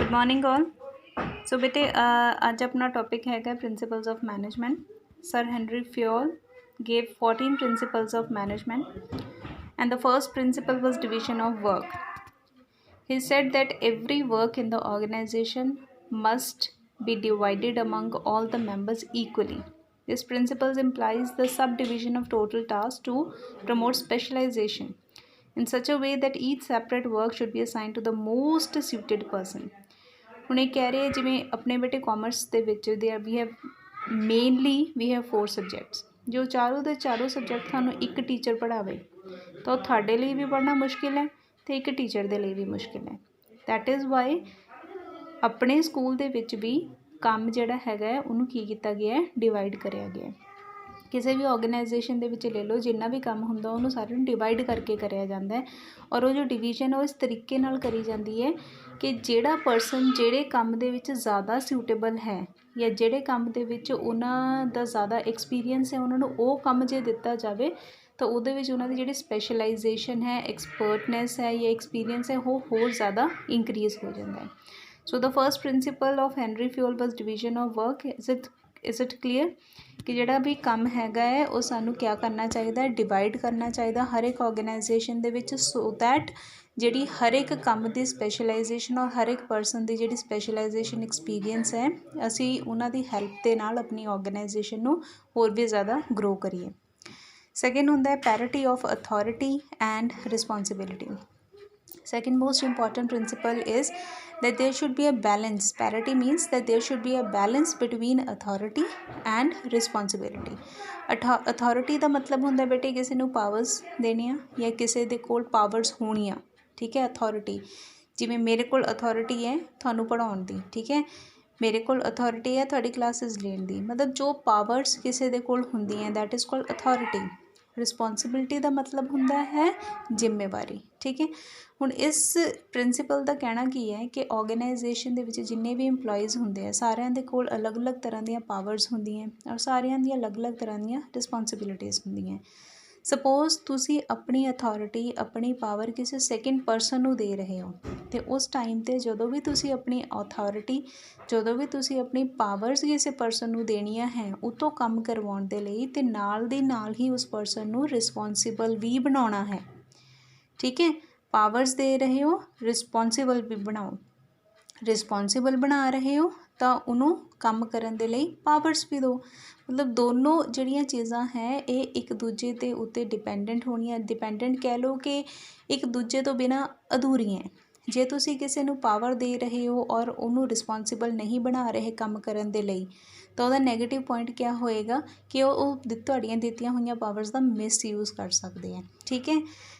Good morning all. सो बेटे आज अपना टॉपिक हैगा principles of management. Sir Henry Fayol gave 14 principles of management, and the first principle was division of work. He said that every work in the organization must be divided among all the members equally. This principle implies the subdivision of total tasks to promote specialization in such a way that each separate work should be assigned to the most suited person. ਹੁਣ ਇਹ ਕਹਿ ਰਹੇ ਜਿਵੇਂ ਆਪਣੇ ਬੇਟੇ commerce ਦੇ ਵਿੱਚ we have 4 subjects. ਜੋ ਚਾਰੋਂ ਦੇ ਚਾਰੋਂ ਸਬਜੈਕਟ ਤੁਹਾਨੂੰ ਇੱਕ ਟੀਚਰ ਪੜ੍ਹਾਵੇ ਤਾਂ ਉਹ ਤੁਹਾਡੇ ਲਈ ਵੀ ਪੜ੍ਹਨਾ ਮੁਸ਼ਕਿਲ ਹੈ ਅਤੇ ਇੱਕ ਟੀਚਰ ਦੇ ਲਈ ਵੀ ਮੁਸ਼ਕਿਲ ਹੈ। ਦੈਟ ਇਜ਼ ਵਾਈ ਆਪਣੇ ਸਕੂਲ ਦੇ ਵਿੱਚ ਵੀ ਕੰਮ ਜਿਹੜਾ ਹੈਗਾ ਉਹਨੂੰ ਕੀ ਕੀਤਾ ਗਿਆ, ਡਿਵਾਈਡ ਕਰਿਆ ਗਿਆ। ਕਿਸੇ ਵੀ ਆਰਗੇਨਾਈਜੇਸ਼ਨ ਦੇ ਵਿੱਚ ਲੈ ਲਓ, ਜਿੰਨਾ ਵੀ ਕੰਮ ਹੁੰਦਾ ਉਹਨੂੰ ਸਾਰਿਆਂ ਨੂੰ ਡਿਵਾਈਡ ਕਰਕੇ ਕਰਿਆ ਜਾਂਦਾ ਹੈ। ਔਰ ਉਹ ਜੋ ਡਿਵੀਜ਼ਨ ਉਹ ਇਸ ਤਰੀਕੇ ਨਾਲ ਕਰੀ ਜਾਂਦੀ ਹੈ ਕਿ ਜਿਹੜਾ ਪਰਸਨ ਜਿਹੜੇ ਕੰਮ ਦੇ ਵਿੱਚ ਜ਼ਿਆਦਾ ਸਿਊਟੇਬਲ ਹੈ ਜਾਂ ਜਿਹੜੇ ਕੰਮ ਦੇ ਵਿੱਚ ਉਹਨਾਂ ਦਾ ਜ਼ਿਆਦਾ ਐਕਸਪੀਰੀਅੰਸ ਹੈ, ਉਹਨਾਂ ਨੂੰ ਉਹ ਕੰਮ ਜੇ ਦਿੱਤਾ ਜਾਵੇ ਤਾਂ ਉਹਦੇ ਵਿੱਚ ਉਹਨਾਂ ਦੀ ਜਿਹੜੀ ਸਪੈਸ਼ਲਾਈਜੇਸ਼ਨ ਹੈ, ਐਕਸਪਰਟਨੈਸ ਹੈ ਜਾਂ ਐਕਸਪੀਰੀਅੰਸ ਹੈ, ਉਹ ਹੋਰ ਜ਼ਿਆਦਾ ਇਨਕਰੀਜ਼ ਹੋ ਜਾਂਦਾ ਹੈ। So the first principle of Henri Fayol was division of work. Is it clear ਕਿ ਜਿਹੜਾ ਵੀ ਕੰਮ ਹੈਗਾ ਹੈ ਉਹ ਸਾਨੂੰ ਕਿਆ ਕਰਨਾ ਚਾਹੀਦਾ, ਡਿਵਾਈਡ ਕਰਨਾ ਚਾਹੀਦਾ ਹਰ ਇੱਕ ਆਰਗੇਨਾਈਜੇਸ਼ਨ ਦੇ ਵਿੱਚ, ਸੋ ਦੈਟ ਜਿਹੜੀ ਹਰ ਇੱਕ ਕੰਮ ਦੀ ਸਪੈਸ਼ਲਾਈਜੇਸ਼ਨ ਔਰ ਹਰ ਇੱਕ ਪਰਸਨ ਦੀ ਜਿਹੜੀ ਸਪੈਸ਼ਲਾਈਜੇਸ਼ਨ ਐਕਸਪੀਰੀਅੰਸ ਹੈ, ਅਸੀਂ ਉਹਨਾਂ ਦੀ ਹੈਲਪ ਦੇ ਨਾਲ ਆਪਣੀ ਆਰਗੇਨਾਈਜੇਸ਼ਨ ਨੂੰ ਹੋਰ ਵੀ ਜ਼ਿਆਦਾ ਗਰੋ ਕਰੀਏ। ਸੈਕਿੰਡ ਹੁੰਦਾ ਹੈ parity of authority and responsibility. Second most important principle is that there should be a balance. Parity means that there should be a balance between authority and responsibility. Authority ਦਾ ਮਤਲਬ ਹੁੰਦਾ ਬੇਟੇ ਕਿਸੇ ਨੂੰ powers ਦੇਣੀਆਂ ਜਾਂ ਕਿਸੇ ਦੇ ਕੋਲ ਪਾਵਰਸ ਹੋਣੀਆਂ, ਠੀਕ ਹੈ। ਅਥੋਰਿਟੀ ਜਿਵੇਂ ਮੇਰੇ ਕੋਲ ਅਥੋਰਿਟੀ ਹੈ ਤੁਹਾਨੂੰ ਪੜ੍ਹਾਉਣ ਦੀ, ਠੀਕ ਹੈ, ਮੇਰੇ ਕੋਲ ਅਥੋਰਿਟੀ ਹੈ ਤੁਹਾਡੀ ਕਲਾਸਿਸ ਲੈਣ ਦੀ, ਮਤਲਬ ਜੋ ਪਾਵਰਸ ਕਿਸੇ ਦੇ ਕੋਲ ਹੁੰਦੀਆਂ that is called authority. Responsibility ਦਾ ਮਤਲਬ ਹੁੰਦਾ ਹੈ ਜ਼ਿੰਮੇਵਾਰੀ, ਠੀਕ ਹੈ। ਹੁਣ ਇਸ ਪ੍ਰਿੰਸੀਪਲ ਦਾ ਕਹਿਣਾ ਕੀ ਹੈ ਕਿ ਆਰਗੇਨਾਈਜੇਸ਼ਨ ਦੇ ਵਿੱਚ ਜਿੰਨੇ ਵੀ ਇੰਪਲੋਈਜ਼ ਹੁੰਦੇ ਆ ਸਾਰਿਆਂ ਦੇ ਕੋਲ ਅਲੱਗ-ਅਲੱਗ ਤਰ੍ਹਾਂ ਦੀਆਂ ਪਾਵਰਸ ਹੁੰਦੀਆਂ ਔਰ ਸਾਰਿਆਂ ਦੀਆਂ ਅਲੱਗ-ਅਲੱਗ ਤਰ੍ਹਾਂ ਦੀਆਂ ਰਿਸਪੋਂਸੀਬਿਲਿਟੀਜ਼ ਹੁੰਦੀਆਂ। ਸਪੋਜ਼ ਤੁਸੀਂ ਆਪਣੀ ਅਥੋਰਿਟੀ, ਆਪਣੀ ਪਾਵਰ ਕਿਸੇ ਸੈਕਿੰਡ ਪਰਸਨ ਨੂੰ ਦੇ ਰਹੇ ਹੋ ਅਤੇ ਉਸ ਟਾਈਮ 'ਤੇ ਜਦੋਂ ਵੀ ਤੁਸੀਂ ਆਪਣੀ ਅਥੋਰਿਟੀ, ਜਦੋਂ ਵੀ ਤੁਸੀਂ ਆਪਣੀ ਪਾਵਰਸ ਕਿਸੇ ਪਰਸਨ ਨੂੰ ਦੇਣੀਆਂ ਹੈ ਉਹ ਤੋਂ ਕੰਮ ਕਰਵਾਉਣ ਦੇ ਲਈ, ਅਤੇ ਨਾਲ ਦੀ ਨਾਲ ਹੀ ਉਸ ਪਰਸਨ ਨੂੰ ਰਿਸਪੋਂਸੀਬਲ ਵੀ ਬਣਾਉਣਾ ਹੈ, ਠੀਕ ਹੈ। ਪਾਵਰਸ ਦੇ ਰਹੇ ਹੋ, ਰਿਸਪੋਂਸੀਬਲ ਵੀ ਬਣਾਓ। ਰਿਸਪੋਂਸੀਬਲ ਬਣਾ ਰਹੇ ਹੋ ਤਾਂ ਉਹਨੂੰ ਕੰਮ ਕਰਨ ਦੇ ਲਈ ਪਾਵਰਸ ਵੀ ਦਿਓ। ਮਤਲਬ ਦੋਨੋਂ ਜਿਹੜੀਆਂ ਚੀਜ਼ਾਂ ਹੈ ਇਹ ਇੱਕ ਦੂਜੇ ਦੇ ਉੱਤੇ ਡਿਪੈਂਡੈਂਟ ਹੋਣੀਆਂ। ਡਿਪੈਂਡੈਂਟ ਕਹਿ ਲਓ ਕਿ ਇੱਕ ਦੂਜੇ ਤੋਂ ਬਿਨਾਂ ਅਧੂਰੀਆਂ। ਜੇ ਤੁਸੀਂ ਕਿਸੇ ਨੂੰ ਪਾਵਰ ਦੇ ਰਹੇ ਹੋ ਔਰ ਉਹਨੂੰ ਰਿਸਪੋਂਸੀਬਲ ਨਹੀਂ ਬਣਾ ਰਹੇ ਕੰਮ ਕਰਨ ਦੇ ਲਈ ਤਾਂ ਉਹਦਾ ਨੈਗੇਟਿਵ ਪੁਆਇੰਟ ਕਿਆ ਹੋਏਗਾ ਕਿ ਉਹ ਤੁਹਾਡੀਆਂ ਦਿੱਤੀਆਂ ਹੋਈਆਂ ਪਾਵਰਸ ਦਾ ਮਿਸਯੂਜ਼ ਕਰ ਸਕਦੇ ਆ, ਠੀਕ ਹੈ।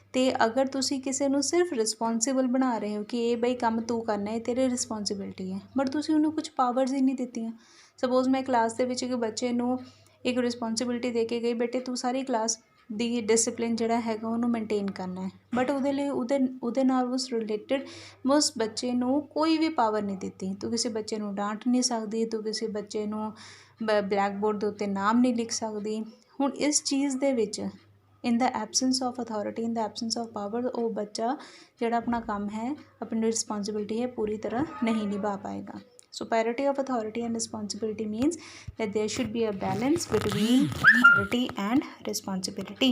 ਅਤੇ ਅਗਰ ਤੁਸੀਂ ਕਿਸੇ ਨੂੰ ਸਿਰਫ ਰਿਸਪੋਂਸੀਬਲ ਬਣਾ ਰਹੇ ਹੋ ਕਿ ਇਹ ਬਈ ਕੰਮ ਤੂੰ ਕਰਨਾ ਹੈ, ਤੇਰੀ ਰਿਸਪੋਂਸੀਬਿਲਿਟੀ ਹੈ, ਬਟ ਤੁਸੀਂ ਉਹਨੂੰ ਕੁਛ ਪਾਵਰਸ ਹੀ ਨਹੀਂ ਦਿੱਤੀਆਂ। ਸਪੋਜ਼ ਮੈਂ ਕਲਾਸ ਦੇ ਵਿੱਚ ਇੱਕ ਬੱਚੇ ਨੂੰ ਇੱਕ ਰਿਸਪੋਂਸੀਬਿਲਿਟੀ ਦੇ ਕੇ ਗਈ, ਬੇਟੇ ਤੂੰ ਸਾਰੀ ਕਲਾਸ ਦੀ ਡਿਸਿਪਲਿਨ ਜਿਹੜਾ ਹੈਗਾ ਉਹਨੂੰ ਮੇਨਟੇਨ ਕਰਨਾ ਹੈ, ਬਟ ਉਹਦੇ ਲਈ ਉਹਦੇ ਨਾਲ ਉਸ ਰਿਲੇਟਡ ਮੈਂ ਉਸ ਬੱਚੇ ਨੂੰ ਕੋਈ ਵੀ ਪਾਵਰ ਨਹੀਂ ਦਿੱਤੀ। ਤੂੰ ਕਿਸੇ ਬੱਚੇ ਨੂੰ ਡਾਂਟ ਨਹੀਂ ਸਕਦੀ, ਤੂੰ ਕਿਸੇ ਬੱਚੇ ਨੂੰ ਬਲੈਕ ਬੋਰਡ ਦੇ ਉੱਤੇ ਨਾਮ ਨਹੀਂ ਲਿਖ ਸਕਦੀ। ਹੁਣ ਇਸ ਚੀਜ਼ ਦੇ ਵਿੱਚ in the absence of authority, in the absence of power, ਉਹ ਬੱਚਾ ਜਿਹੜਾ ਆਪਣਾ ਕੰਮ ਹੈ, ਆਪਣੀ ਰਿਸਪੋਂਸੀਬਿਲਿਟੀ ਹੈ, ਪੂਰੀ ਤਰ੍ਹਾਂ ਨਹੀਂ ਨਿਭਾ ਪਾਏਗਾ। So parity of authority and responsibility means that there should be a balance between authority and responsibility.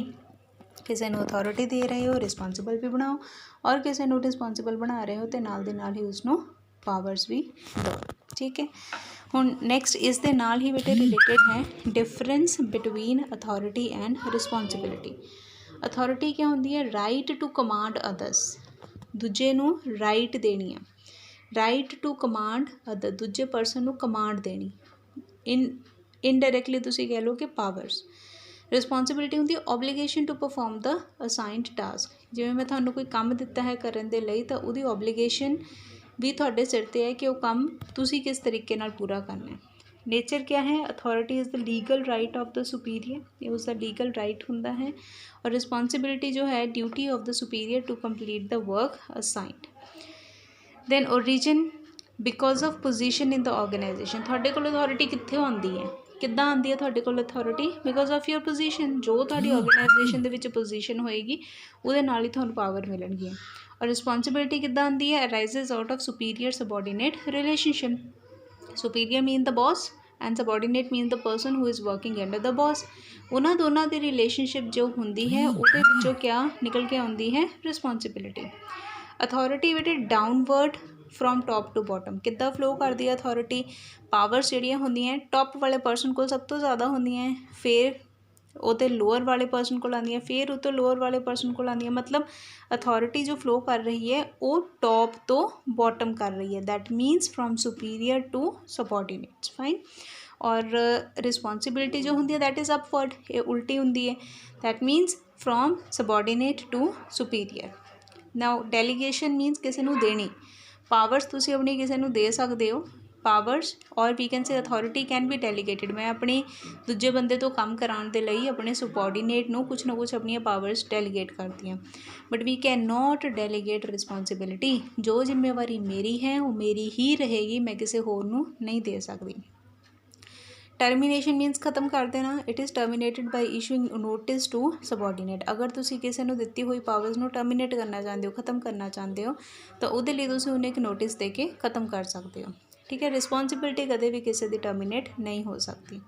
ਕਿਸੇ ਨੂੰ ਅਥੋਰਿਟੀ ਦੇ ਰਹੇ ਹੋ ਰਿਸਪੋਂਸੀਬਲ ਵੀ ਬਣਾਓ ਔਰ ਕਿਸੇ ਨੂੰ ਰਿਸਪੋਂਸੀਬਲ ਬਣਾ ਰਹੇ ਹੋ ਅਤੇ ਨਾਲ ਦੇ ਨਾਲ ਹੀ ਉਸਨੂੰ ਪਾਵਰਸ ਵੀ ਦਿਓ, ਠੀਕ ਹੈ। ਹੁਣ ਨੈਕਸਟ ਇਸ ਦੇ ਨਾਲ ਹੀ ਬੇਟੇ ਰਿਲੇਟਡ ਹੈ difference between authority and responsibility. Authority ਕਿਆ ਹੁੰਦੀ ਹੈ? ਰਾਈਟ ਟੂ ਕਮਾਂਡ ਅਦਰਸ, ਦੂਜੇ ਨੂੰ ਰਾਈਟ ਦੇਣੀ ਆ, ਰਾਈਟ ਟੂ ਕਮਾਂਡ ਅਦਰ, ਦੂਜੇ ਪਰਸਨ ਨੂੰ ਕਮਾਂਡ ਦੇਣੀ। ਇਨਡਾਇਰੈਕਟਲੀ ਤੁਸੀਂ ਕਹਿ ਲਓ ਕਿ ਪਾਵਰਸ। ਰਿਸਪੋਂਸੀਬਿਲਿਟੀ ਹੁੰਦੀ obligation to perform the assigned task. ਜਿਵੇਂ ਮੈਂ ਤੁਹਾਨੂੰ ਕੋਈ ਕੰਮ ਦਿੱਤਾ ਹੈ ਕਰਨ ਦੇ ਲਈ ਤਾਂ ਉਹਦੀ ਓਬਲੀਗੇਸ਼ਨ ਵੀ ਤੁਹਾਡੇ ਸਿਰ 'ਤੇ ਹੈ ਕਿ ਉਹ ਕੰਮ ਤੁਸੀਂ ਕਿਸ ਤਰੀਕੇ ਨਾਲ ਪੂਰਾ ਕਰਨਾ ਹੈ। ਨੇਚਰ ਕਿਆ ਹੈ? Authority is the legal right of the superior, ਇਹ ਉਸਦਾ ਲੀਗਲ ਰਾਈਟ ਹੁੰਦਾ ਹੈ। ਔਰ ਰਿਸਪੋਂਸੀਬਿਲਿਟੀ ਜੋ ਹੈ duty of the superior to complete the work assigned. Then origin because of position in the organisation. ਤੁਹਾਡੇ ਕੋਲ ਅਥੋਰਿਟੀ ਕਿੱਥੋਂ ਆਉਂਦੀ ਹੈ? ਕਿੱਦਾਂ ਆਉਂਦੀ ਹੈ ਤੁਹਾਡੇ ਕੋਲ authority? Because of your position. ਜੋ ਤੁਹਾਡੀ ਆਰਗੇਨਾਈਜੇਸ਼ਨ ਦੇ ਵਿੱਚ ਪੋਜੀਸ਼ਨ ਹੋਏਗੀ ਉਹਦੇ ਨਾਲ ਹੀ ਤੁਹਾਨੂੰ ਪਾਵਰ ਮਿਲਣਗੀਆਂ। ਔਰ ਰਿਸਪੋਂਸਿਬਿਲਿਟੀ ਕਿੱਦਾਂ ਆਉਂਦੀ ਹੈ? ਅਰਾਈਜ਼ਸ out of superior subordinate relationship. Superior mean the boss and subordinate mean the person who is working under the boss. ਉਹਨਾਂ ਦੋਨਾਂ ਦੀ ਰਿਲੇਸ਼ਨਸ਼ਿਪ ਜੋ ਹੁੰਦੀ ਹੈ ਉਹਦੇ ਵਿੱਚੋਂ ਕਿਆ ਨਿਕਲ ਕੇ ਆਉਂਦੀ ਹੈ? ਰਿਸਪੋਂਸਿਬਿਲਿਟੀ। ਅਥੋਰਿਟੀ ਬੇਟੇ downward from top to bottom. ਕਿੱਦਾਂ ਫਲੋ ਕਰਦੀ ਹੈ ਅਥੋਰਿਟੀ? ਪਾਵਰਸ ਜਿਹੜੀਆਂ ਹੁੰਦੀਆਂ ਟੋਪ ਵਾਲੇ ਪਰਸਨ ਕੋਲ ਸਭ ਤੋਂ ਜ਼ਿਆਦਾ ਹੁੰਦੀਆਂ, ਫਿਰ ਉਹ ਤੇ ਲੋਅਰ ਵਾਲੇ ਪਰਸਨ ਕੋਲ ਆਉਂਦੀਆਂ, ਫਿਰ ਉਹ ਤੋਂ ਲੋਅਰ ਵਾਲੇ ਪਰਸਨ ਕੋਲ ਆਉਂਦੀਆਂ। ਮਤਲਬ ਅਥੋਰਿਟੀ ਜੋ ਫਲੋ ਕਰ ਰਹੀ ਹੈ ਉਹ ਟੋਪ ਤੋਂ ਬੋਟਮ ਕਰ ਰਹੀ ਹੈ। That means from superior to subordinates. Fine. ਔਰ ਰਿਸਪੋਂਸਿਬਿਲਿਟੀ ਜੋ ਹੁੰਦੀ ਹੈ ਦੈਟ ਇਜ਼ ਅਪਵਰਡ, ਇਹ ਉਲਟੀ ਹੁੰਦੀ ਹੈ। That means from subordinate to superior. Now delegation means ਕਿਸੇ ਨੂੰ ਦੇਣੀ। ਪਾਵਰਸ ਤੁਸੀਂ ਆਪਣੀ ਕਿਸੇ ਨੂੰ ਦੇ ਸਕਦੇ ਹੋ, ਪਾਵਰਸ ਔਰ we can say authority can be delegated. ਮੈਂ ਆਪਣੀ ਦੂਜੇ ਬੰਦੇ ਤੋਂ ਕੰਮ ਕਰਾਉਣ ਦੇ ਲਈ ਆਪਣੇ ਸੁਬੋਰਡੀਨੇਟ ਨੂੰ ਕੁਛ ਨਾ ਕੁਛ ਆਪਣੀਆਂ ਪਾਵਰਸ ਡੈਲੀਗੇਟ ਕਰਦੀ ਹਾਂ। But we can not delegate responsibility. ਜੋ ਜ਼ਿੰਮੇਵਾਰੀ ਮੇਰੀ ਹੈ ਉਹ ਮੇਰੀ ਹੀ ਰਹੇਗੀ, ਮੈਂ ਕਿਸੇ ਹੋਰ ਨੂੰ ਨਹੀਂ ਦੇ ਸਕਦੀ। ਟਰਮੀਨੇਸ਼ਨ ਮੀਨਸ ਖਤਮ ਕਰ ਦੇਣਾ। It is terminated by issuing notice to subordinate. ਅਗਰ ਤੁਸੀਂ ਕਿਸੇ ਨੂੰ ਦਿੱਤੀ ਹੋਈ ਪਾਵਰਸ ਨੂੰ ਟਰਮੀਨੇਟ ਕਰਨਾ ਚਾਹੁੰਦੇ ਹੋ, ਖਤਮ ਕਰਨਾ ਚਾਹੁੰਦੇ ਹੋ, ਤਾਂ ਉਹਦੇ ਲਈ ਤੁਸੀਂ ਉਹਨੂੰ ਇੱਕ ਨੋਟਿਸ ਦੇ ਕੇ ਖਤਮ ਕਰ ਸਕਦੇ ਹੋ। ਠੀਕ ਹੈ। ਰਿਸਪੋਂਸਿਬਿਲਿਟੀ ਕਦੇ ਵੀ ਕਿਸੇ ਦੀ ਟਰਮੀਨੇਟ ਨਹੀਂ ਹੋ ਸਕਦੀ।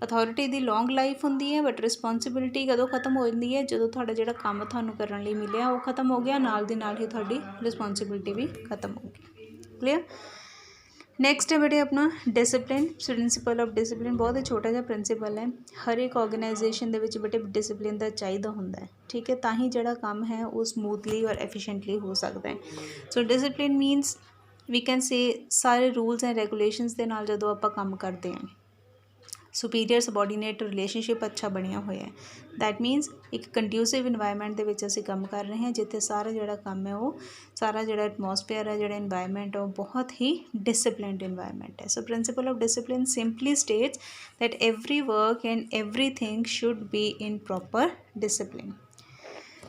ਅਥੋਰਿਟੀ ਦੀ ਲੌਂਗ ਲਾਈਫ ਹੁੰਦੀ ਹੈ, ਬਟ ਰਿਸਪੋਂਸਿਬਿਲਿਟੀ ਕਦੋਂ ਖਤਮ ਹੋ ਜਾਂਦੀ ਹੈ? ਜਦੋਂ ਤੁਹਾਡਾ ਜਿਹੜਾ ਕੰਮ ਤੁਹਾਨੂੰ ਕਰਨ ਲਈ ਮਿਲਿਆ ਉਹ ਖਤਮ ਹੋ ਗਿਆ, ਨਾਲ ਦੀ ਨਾਲ ਹੀ ਤੁਹਾਡੀ ਰਿਸਪੋਂਸਿਬਿਲਿਟੀ ਵੀ ਖਤਮ ਹੋ ਗਈ। ਕਲੀਅਰ। ਨੈਕਸਟ ਹੈ ਬੇਟੇ ਆਪਣਾ ਡਿਸਿਪਲਿਨ। ਪ੍ਰਿੰਸੀਪਲ ਆਫ ਡਿਸਿਪਲਿਨ ਬਹੁਤ ਹੀ ਛੋਟਾ ਜਿਹਾ ਪ੍ਰਿੰਸੀਪਲ ਹੈ। ਹਰ ਇੱਕ ਆਰਗੇਨਾਈਜੇਸ਼ਨ ਦੇ ਵਿੱਚ ਬੇਟੇ ਡਿਸਿਪਲਿਨ ਦਾ ਚਾਹੀਦਾ ਹੁੰਦਾ ਹੈ। ਠੀਕ ਹੈ। ਤਾਂ ਹੀ ਜਿਹੜਾ ਕੰਮ ਹੈ ਉਹ ਸਮੂਥਲੀ ਔਰ ਐਫੀਸ਼ੀਐਂਟਲੀ ਹੋ ਸਕਦਾ ਹੈ। So discipline means we can say ਸਾਰੇ ਰੂਲਸ ਐਂਡ ਰੈਗੂਲੇਸ਼ਨਸ ਦੇ ਨਾਲ ਜਦੋਂ ਆਪਾਂ ਕੰਮ ਕਰਦੇ ਹਾਂ, ਸੁਪੀਰੀਅਰ ਸਬੋਰਡੀਨੇਟ ਰਿਲੇਸ਼ਨਸ਼ਿਪ ਅੱਛਾ ਬਣਿਆ ਹੋਇਆ ਹੈ। ਦੈਟ ਮੀਨਸ ਇੱਕ ਕੰਡਿਊਸਿਵ ਇਨਵਾਇਰਮੈਂਟ ਦੇ ਵਿੱਚ ਅਸੀਂ ਕੰਮ ਕਰ ਰਹੇ ਹਾਂ, ਜਿੱਥੇ ਸਾਰਾ ਜਿਹੜਾ ਕੰਮ ਹੈ ਉਹ ਸਾਰਾ ਜਿਹੜਾ ਐਟਮੋਸਫੇਅਰ ਹੈ, ਜਿਹੜਾ ਇਨਵਾਇਰਮੈਂਟ ਹੈ ਉਹ ਬਹੁਤ ਹੀ ਡਿਸਿਪਲਿਨਡ ਇਨਵਾਇਰਮੈਂਟ ਹੈ। So principle of discipline simply states that every work and everything should be in proper discipline.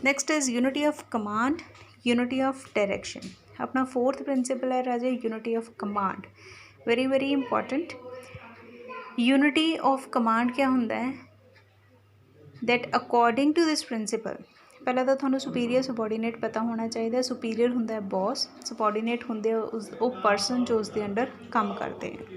Next is unity of command, unity of direction. अपना फोर्थ प्रिंसिपल है राजे unity of command. Very very important. Unity of command क्या होंदा है? That according to this principle पहला तो थोड़ा Superior सबॉर्डीनेट पता होना चाहिए। सुपीरीयर होंदा है बॉस, सबॉर्डीनेट होंदे उस वो परसन जो उसके अंडर काम करते हैं।